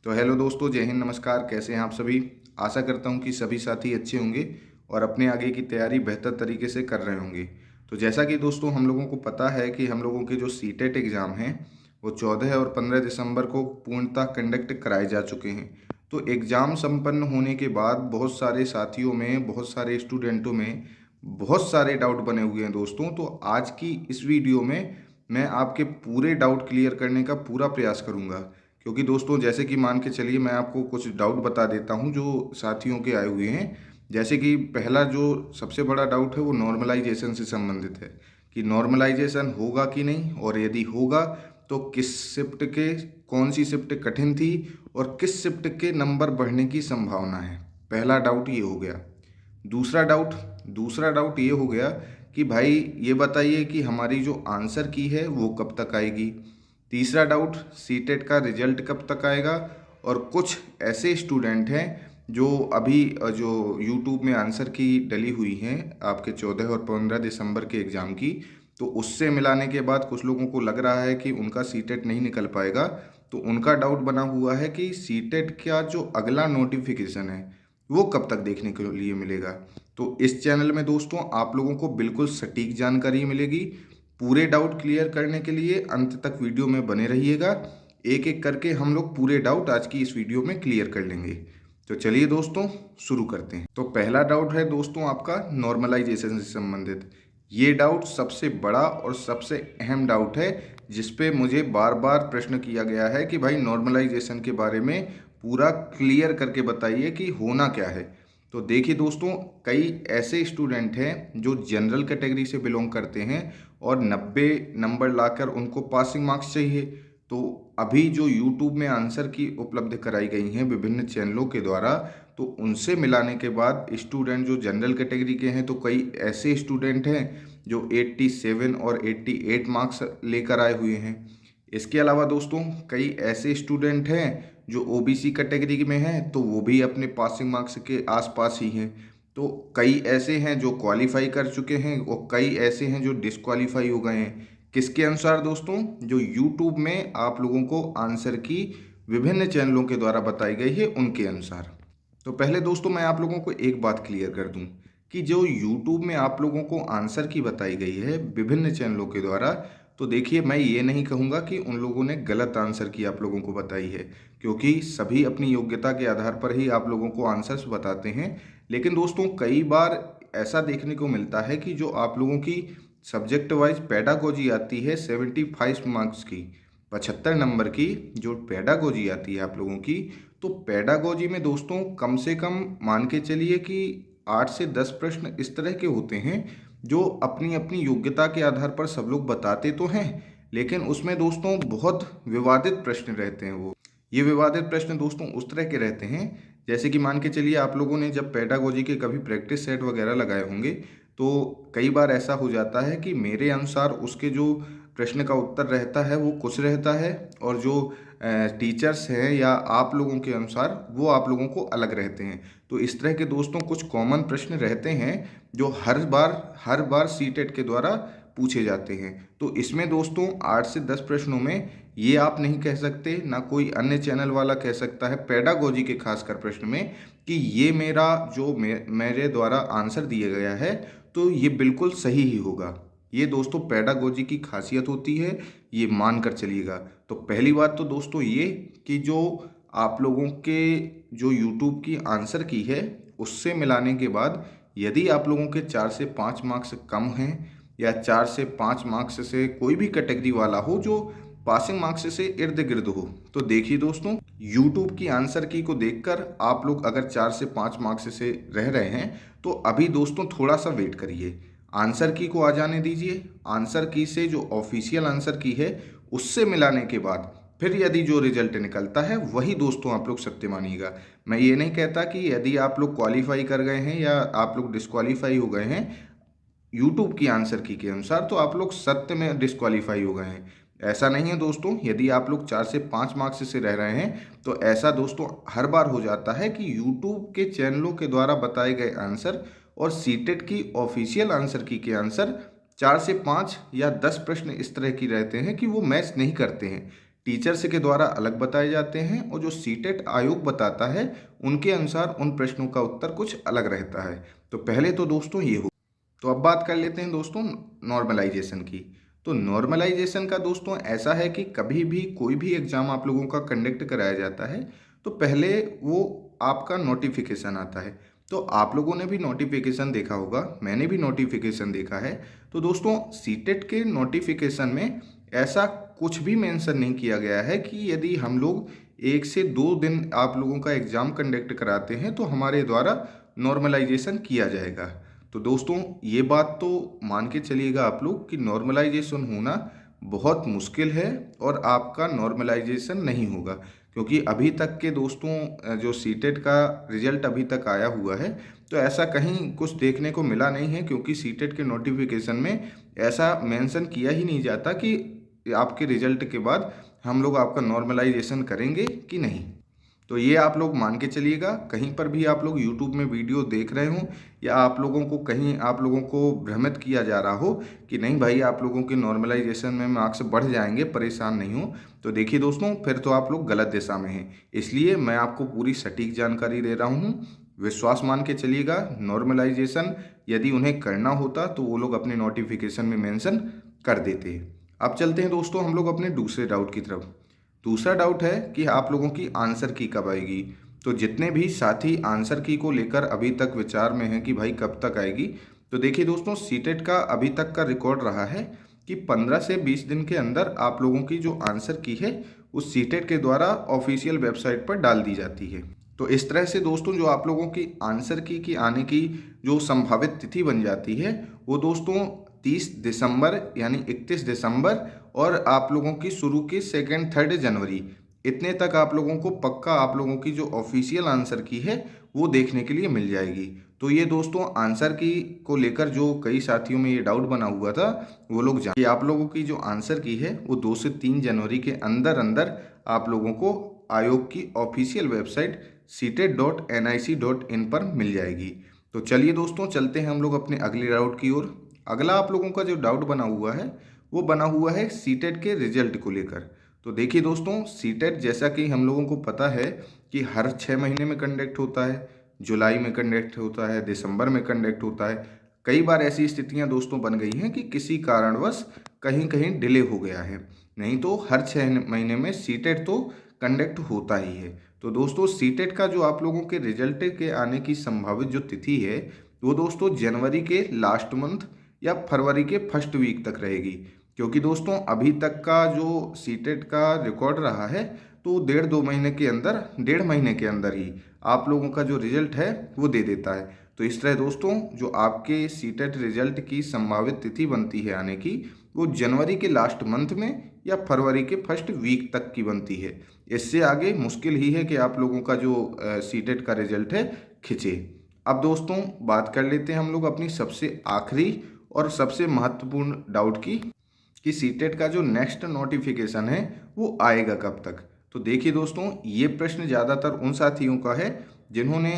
तो हेलो दोस्तों, जय हिंद, नमस्कार। कैसे हैं आप सभी? आशा करता हूं कि सभी साथी अच्छे होंगे और अपने आगे की तैयारी बेहतर तरीके से कर रहे होंगे। तो जैसा कि दोस्तों हम लोगों को पता है कि हम लोगों के जो सीटेट एग्ज़ाम हैं वो 14 और 15 दिसंबर को पूर्णतः कंडक्ट कराए जा चुके हैं। तो एग्ज़ाम संपन्न होने के बाद बहुत सारे साथियों में, बहुत सारे स्टूडेंटों में बहुत सारे डाउट बने हुए हैं दोस्तों। तो आज की इस वीडियो में मैं आपके पूरे डाउट क्लियर करने का पूरा प्रयास करूंगा, क्योंकि दोस्तों जैसे कि मान के चलिए मैं आपको कुछ डाउट बता देता हूं जो साथियों के आए हुए हैं। जैसे कि पहला जो सबसे बड़ा डाउट है वो नॉर्मलाइजेशन से संबंधित है कि नॉर्मलाइजेशन होगा कि नहीं, और यदि होगा तो किस शिफ्ट के, कौन सी शिफ्ट कठिन थी और किस शिफ्ट के नंबर बढ़ने की संभावना है। पहला डाउट ये हो गया। दूसरा डाउट ये हो गया कि भाई ये बताइए कि हमारी जो आंसर की है वो कब तक आएगी। तीसरा डाउट, सीटेट का रिजल्ट कब तक आएगा। और कुछ ऐसे स्टूडेंट हैं जो अभी जो यूट्यूब में आंसर की डली हुई हैं आपके 14 और 15 दिसंबर के एग्ज़ाम की, तो उससे मिलाने के बाद कुछ लोगों को लग रहा है कि उनका सीटेट नहीं निकल पाएगा। तो उनका डाउट बना हुआ है कि सीटेट का जो अगला नोटिफिकेशन है वो कब तक देखने के लिए मिलेगा। तो इस चैनल में दोस्तों आप लोगों को बिल्कुल सटीक जानकारी मिलेगी। पूरे डाउट क्लियर करने के लिए अंत तक वीडियो में बने रहिएगा। एक एक करके हम लोग पूरे डाउट आज की इस वीडियो में क्लियर कर लेंगे। तो चलिए दोस्तों शुरू करते हैं। तो पहला डाउट है दोस्तों आपका नॉर्मलाइजेशन से संबंधित। ये डाउट सबसे बड़ा और सबसे अहम डाउट है, जिस पे मुझे बार बार प्रश्न किया गया है कि भाई नॉर्मलाइजेशन के बारे में पूरा क्लियर करके बताइए कि होना क्या है। तो देखिए दोस्तों, कई ऐसे स्टूडेंट हैं जो जनरल कैटेगरी से बिलोंग करते हैं और 90 नंबर लाकर उनको पासिंग मार्क्स चाहिए। तो अभी जो यूट्यूब में आंसर की उपलब्ध कराई गई हैं विभिन्न चैनलों के द्वारा, तो उनसे मिलाने के बाद स्टूडेंट जो जनरल कैटेगरी के हैं, तो कई ऐसे स्टूडेंट हैं जो 87 और 88 मार्क्स लेकर आए हुए हैं। इसके अलावा दोस्तों कई ऐसे स्टूडेंट हैं जो ओबीसी कैटेगरी में हैं, तो वो भी अपने पासिंग मार्क्स के आसपास ही हैं। तो कई ऐसे हैं जो क्वालिफाई कर चुके हैं और कई ऐसे हैं जो डिस्क्वालीफाई हो गए हैं। किसके अनुसार दोस्तों? जो यूट्यूब में आप लोगों को आंसर की विभिन्न चैनलों के द्वारा बताई गई है उनके अनुसार। तो पहले दोस्तों मैं आप लोगों को एक बात क्लियर कर दूं कि जो यूट्यूब में आप लोगों को आंसर की बताई गई है विभिन्न चैनलों के द्वारा, तो देखिए मैं ये नहीं कहूँगा कि उन लोगों ने गलत आंसर की आप लोगों को बताई है, क्योंकि सभी अपनी योग्यता के आधार पर ही आप लोगों को आंसर्स बताते हैं। लेकिन दोस्तों कई बार ऐसा देखने को मिलता है कि जो आप लोगों की सब्जेक्ट वाइज पेडागोजी आती है 75 मार्क्स की, 75 नंबर की जो पेडागोजी आती है आप लोगों की, तो पेडागोजी में दोस्तों कम से कम मान के चलिए कि 8 से 10 प्रश्न इस तरह के होते हैं जो अपनी अपनी योग्यता के आधार पर सब लोग बताते तो हैं, लेकिन उसमें दोस्तों बहुत विवादित प्रश्न रहते हैं। वो ये विवादित प्रश्न दोस्तों उस तरह के रहते हैं, जैसे कि मान के चलिए आप लोगों ने जब पेडागोजी के कभी प्रैक्टिस सेट वगैरह लगाए होंगे, तो कई बार ऐसा हो जाता है कि मेरे अनुसार उसके जो प्रश्न का उत्तर रहता है वो कुछ रहता है, और जो टीचर्स हैं या आप लोगों के अनुसार वो आप लोगों को अलग रहते हैं। तो इस तरह के दोस्तों कुछ कॉमन प्रश्न रहते हैं जो हर बार सीटेट के द्वारा पूछे जाते हैं। तो इसमें दोस्तों 8 से 10 प्रश्नों में ये आप नहीं कह सकते, ना कोई अन्य चैनल वाला कह सकता है पेडागोजी के खासकर प्रश्न में, कि ये मेरा जो मेरे द्वारा आंसर दिया गया है तो ये बिल्कुल सही ही होगा। ये दोस्तों पेडागोजी की खासियत होती है, ये मान कर चलिएगा। तो पहली बात तो दोस्तों ये कि जो आप लोगों के जो यूट्यूब की आंसर की है उससे मिलाने के बाद यदि आप लोगों के 4 से 5 मार्क्स कम हैं, या 4 से 5 मार्क्स से कोई भी कैटेगरी वाला हो जो पासिंग मार्क्स से इर्द गिर्द हो, तो देखिए दोस्तों यूट्यूब की आंसर की को देखकर आप लोग अगर 4 से 5 मार्क्स से रह रहे हैं तो अभी दोस्तों थोड़ा सा वेट करिए, आंसर की को आ जाने दीजिए। आंसर की से जो ऑफिशियल आंसर की है उससे मिलाने के बाद फिर यदि जो रिजल्ट निकलता है वही दोस्तों आप लोग सत्य मानिएगा। मैं ये नहीं कहता कि यदि आप लोग क्वालिफाई कर गए हैं या आप लोग डिस्क्वालीफाई हो गए हैं यूट्यूब की आंसर की के अनुसार, तो आप लोग सत्य में डिस्क्वालीफाई हो गए हैं। ऐसा नहीं है दोस्तों। यदि आप लोग 4 से 5 मार्क्स से रह रहे हैं तो ऐसा दोस्तों हर बार हो जाता है कि यूट्यूब के चैनलों के द्वारा बताए गए आंसर और सीटेट की ऑफिशियल आंसर की के आंसर 4 से 5 या 10 प्रश्न इस तरह की रहते हैं कि वो मैच नहीं करते हैं। टीचर्स के द्वारा अलग बताए जाते हैं और जो सीटेट आयोग बताता है उनके अनुसार उन प्रश्नों का उत्तर कुछ अलग रहता है। तो पहले तो दोस्तों ये हो। तो अब बात कर लेते हैं दोस्तों नॉर्मलाइजेशन की। तो नॉर्मलाइजेशन का दोस्तों ऐसा है कि कभी भी कोई भी एग्ज़ाम आप लोगों का कंडक्ट कराया जाता है तो पहले वो आपका नोटिफिकेशन आता है। तो आप लोगों ने भी नोटिफिकेशन देखा होगा, मैंने भी नोटिफिकेशन देखा है। तो दोस्तों सीटेट के नोटिफिकेशन में ऐसा कुछ भी मेंशन नहीं किया गया है कि यदि हम लोग 1 से 2 दिन आप लोगों का एग्ज़ाम कंडक्ट कराते हैं तो हमारे द्वारा नॉर्मलाइजेशन किया जाएगा। तो दोस्तों ये बात तो मान के चलिएगा आप लोग कि नॉर्मलाइजेशन होना बहुत मुश्किल है और आपका नॉर्मलाइजेशन नहीं होगा, क्योंकि अभी तक के दोस्तों जो सीटेट का रिजल्ट अभी तक आया हुआ है तो ऐसा कहीं कुछ देखने को मिला नहीं है, क्योंकि सीटेट के नोटिफिकेशन में ऐसा मेंशन किया ही नहीं जाता कि आपके रिजल्ट के बाद हम लोग आपका नॉर्मलाइजेशन करेंगे कि नहीं। तो ये आप लोग मान के चलिएगा, कहीं पर भी आप लोग यूट्यूब में वीडियो देख रहे हो या आप लोगों को कहीं आप लोगों को भ्रमित किया जा रहा हो कि नहीं भाई आप लोगों के नॉर्मलाइजेशन में मार्क्स बढ़ जाएंगे, परेशान नहीं हो, तो देखिए दोस्तों फिर तो आप लोग गलत दिशा में हैं। इसलिए मैं आपको पूरी सटीक जानकारी दे रहा हूँ, विश्वास मान के चलिएगा। नॉर्मलाइजेशन यदि उन्हें करना होता तो वो लोग अपने नोटिफिकेशन में मेंशन कर देते। अब चलते हैं दोस्तों हम लोग अपने दूसरे डाउट की तरफ। दूसरा डाउट है कि आप लोगों की आंसर की कब आएगी। तो जितने भी साथी आंसर की को लेकर अभी तक विचार में हैं कि भाई कब तक आएगी, तो देखिए दोस्तों सीटेट का अभी तक का रिकॉर्ड रहा है कि 15 से 20 दिन के अंदर आप लोगों की जो आंसर की है उस सीटेट के द्वारा ऑफिशियल वेबसाइट पर डाल दी जाती है। तो इस तरह से दोस्तों जो आप लोगों की आंसर की आने की जो संभावित तिथि बन जाती है वो दोस्तों 30 दिसंबर यानी 31 दिसंबर और आप लोगों की शुरू की 2-3 जनवरी, इतने तक आप लोगों को पक्का आप लोगों की जो ऑफिशियल आंसर की है वो देखने के लिए मिल जाएगी। तो ये दोस्तों आंसर की को लेकर जो कई साथियों में ये डाउट बना हुआ था वो लोग जान कि आप लोगों की जो आंसर की है वो 2 से 3 जनवरी के अंदर अंदर आप लोगों को आयोग की ऑफिशियल वेबसाइट seated.nic.in पर मिल जाएगी। तो चलिए दोस्तों चलते हैं हम लोग अपने अगले डाउट की ओर। अगला आप लोगों का जो डाउट बना हुआ है वो बना हुआ है सीटेट के रिजल्ट को लेकर। तो देखिए दोस्तों सीटेट जैसा कि हम लोगों को पता है कि हर 6 महीने में कंडक्ट होता है, जुलाई में कंडक्ट होता है, दिसंबर में कंडक्ट होता है। कई बार ऐसी स्थितियां दोस्तों बन गई हैं कि किसी कारणवश कहीं कहीं डिले हो गया है, नहीं तो हर 6 महीने में सीटेट तो कंडक्ट होता ही है। तो दोस्तों सीटेट का जो आप लोगों के रिजल्ट के आने की संभावित जो तिथि है वो दोस्तों जनवरी के लास्ट मंथ या फरवरी के फर्स्ट वीक तक रहेगी, क्योंकि दोस्तों अभी तक का जो सीटेट का रिकॉर्ड रहा है तो 1.5-2 महीने के अंदर 1.5 महीने के अंदर ही आप लोगों का जो रिजल्ट है वो दे देता है। तो इस तरह दोस्तों जो आपके सीटेट रिजल्ट की संभावित तिथि बनती है आने की वो जनवरी के लास्ट मंथ में या फरवरी के फर्स्ट वीक तक की बनती है। इससे आगे मुश्किल ही है कि आप लोगों का जो सीटेट का रिजल्ट है खिंचे। अब दोस्तों बात कर लेते हैं हम लोग अपनी सबसे आखिरी और सबसे महत्वपूर्ण डाउट की कि सीटेट का जो नेक्स्ट नोटिफिकेशन है वो आएगा कब तक। तो देखिए दोस्तों ये प्रश्न ज़्यादातर उन साथियों का है जिन्होंने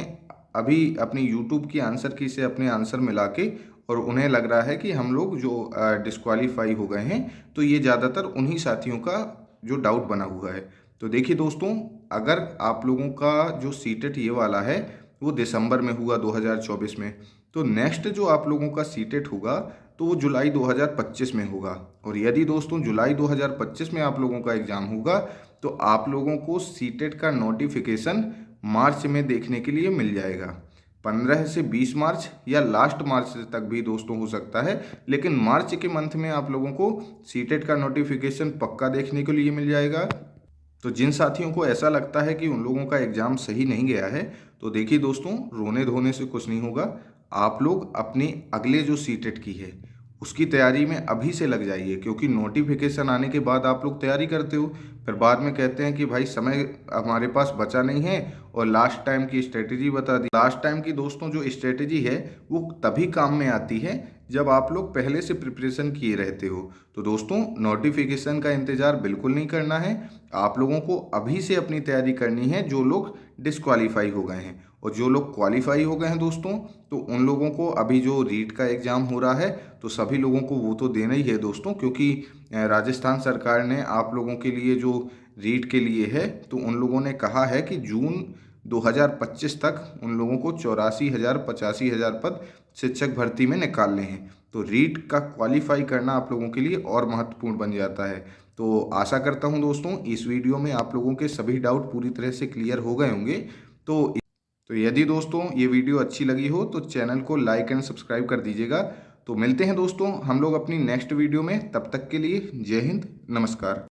अभी अपनी यूट्यूब की आंसर की से अपने आंसर मिला के और उन्हें लग रहा है कि हम लोग जो डिस्क्वालीफाई हो गए हैं, तो ये ज़्यादातर उन्हीं साथियों का जो डाउट बना हुआ है। तो देखिए दोस्तों अगर आप लोगों का जो सीटेट ये वाला है वो दिसंबर में हुआ 2024 में, तो नेक्स्ट जो आप लोगों का सीटेट होगा तो वो जुलाई 2025 में होगा। और यदि दोस्तों जुलाई 2025 में आप लोगों का एग्ज़ाम होगा तो आप लोगों को सीटेट का नोटिफिकेशन मार्च में देखने के लिए मिल जाएगा। 15 से 20 मार्च या लास्ट मार्च तक भी दोस्तों हो सकता है, लेकिन मार्च के मंथ में आप लोगों को सीटेट का नोटिफिकेशन पक्का देखने के लिए मिल जाएगा। तो जिन साथियों को ऐसा लगता है कि उन लोगों का एग्ज़ाम सही नहीं गया है, तो देखिए दोस्तों रोने धोने से कुछ नहीं होगा। आप लोग अपने अगले जो सीटेट की है उसकी तैयारी में अभी से लग जाइए, क्योंकि नोटिफिकेशन आने के बाद आप लोग तैयारी करते हो, फिर बाद में कहते हैं कि भाई समय हमारे पास बचा नहीं है और लास्ट टाइम की स्ट्रेटेजी बता दी। लास्ट टाइम की दोस्तों जो स्ट्रेटेजी है वो तभी काम में आती है जब आप लोग पहले से प्रिपरेशन किए रहते हो। तो दोस्तों नोटिफिकेशन का इंतज़ार बिल्कुल नहीं करना है, आप लोगों को अभी से अपनी तैयारी करनी है जो लोग डिस्क्वालीफाई हो गए हैं। और जो लोग क्वालिफाई हो गए हैं दोस्तों तो उन लोगों को अभी जो रीट का एग्ज़ाम हो रहा है तो सभी लोगों को वो तो देना ही है दोस्तों, क्योंकि राजस्थान सरकार ने आप लोगों के लिए जो रीट के लिए है, तो उन लोगों ने कहा है कि जून 2025 तक उन लोगों को 84,000 85,000 पद शिक्षक भर्ती में निकालने हैं। तो रीट का क्वालिफाई करना आप लोगों के लिए और महत्वपूर्ण बन जाता है। तो आशा करता हूं दोस्तों इस वीडियो में आप लोगों के सभी डाउट पूरी तरह से क्लियर हो गए होंगे। तो यदि दोस्तों ये वीडियो अच्छी लगी हो तो चैनल को लाइक एंड सब्सक्राइब कर दीजिएगा। तो मिलते हैं दोस्तों हम लोग अपनी नेक्स्ट वीडियो में, तब तक के लिए जय हिंद, नमस्कार।